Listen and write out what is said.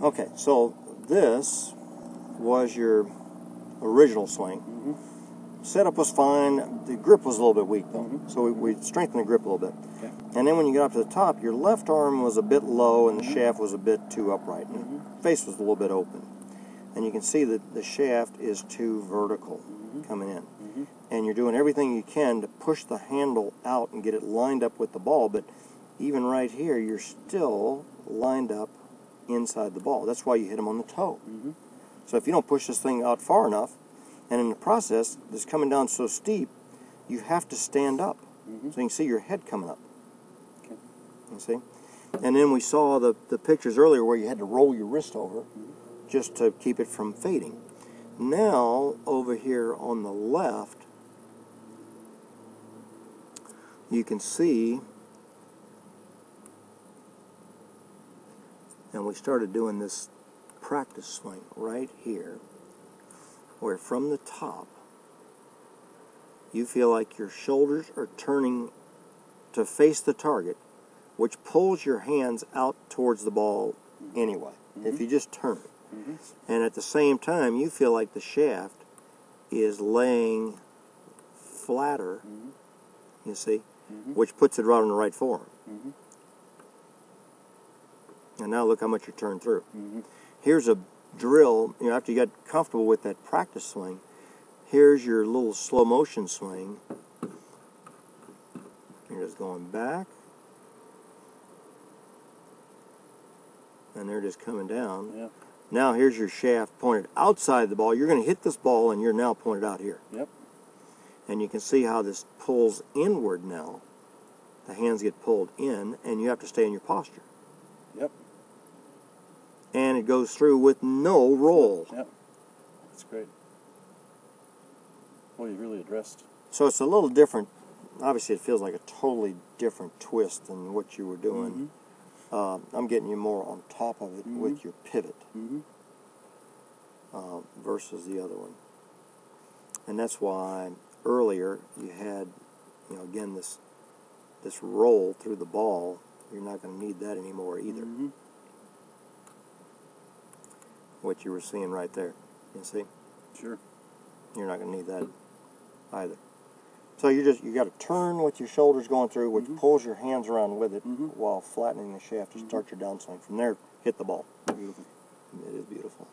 Okay, so this was your original swing. Setup was fine. The grip was a little bit weak, though. So we strengthened the grip a little bit. Okay. And then when you got up to the top, your left arm was a bit low and the shaft was a bit too upright. And the face was a little bit open. And you can see that the shaft is too vertical coming in. And you're doing everything you can to push the handle out and get it lined up with the ball. But even right here, you're still lined up inside the ball. That's why you hit him on the toe. So if you don't push this thing out far enough, and in the process, it's coming down so steep, you have to stand up. So you can see your head coming up. Okay. You see? And then we saw the pictures earlier where you had to roll your wrist over just to keep it from fading. Now, over here on the left, you can see, and we started doing this practice swing right here, where from the top, you feel like your shoulders are turning to face the target, which pulls your hands out towards the ball anyway, if you just turn it. And at the same time, you feel like the shaft is laying flatter, you see, which puts it right on the right forearm. And now look how much you turn through. Here's a drill, after you got comfortable with that practice swing, here's your little slow motion swing. You're just going back, and they're just coming down. Yep. Now here's your shaft pointed outside the ball. You're going to hit this ball, and you're now pointed out here. Yep. And you can see how this pulls inward now. The hands get pulled in, and you have to stay in your posture. Yep. And it goes through with no roll. Yep. That's great. Well, you really addressed. So it's a little different. Obviously, it feels like a totally different twist than what you were doing. I'm getting you more on top of it with your pivot versus the other one. And that's why earlier you had, again, this roll through the ball. You're not going to need that anymore either. What you were seeing right there, you see? Sure. You're not going to need that either. So you got to turn with your shoulders going through, which pulls your hands around with it while flattening the shaft to start your downswing. From there, hit the ball. Beautiful. It is beautiful.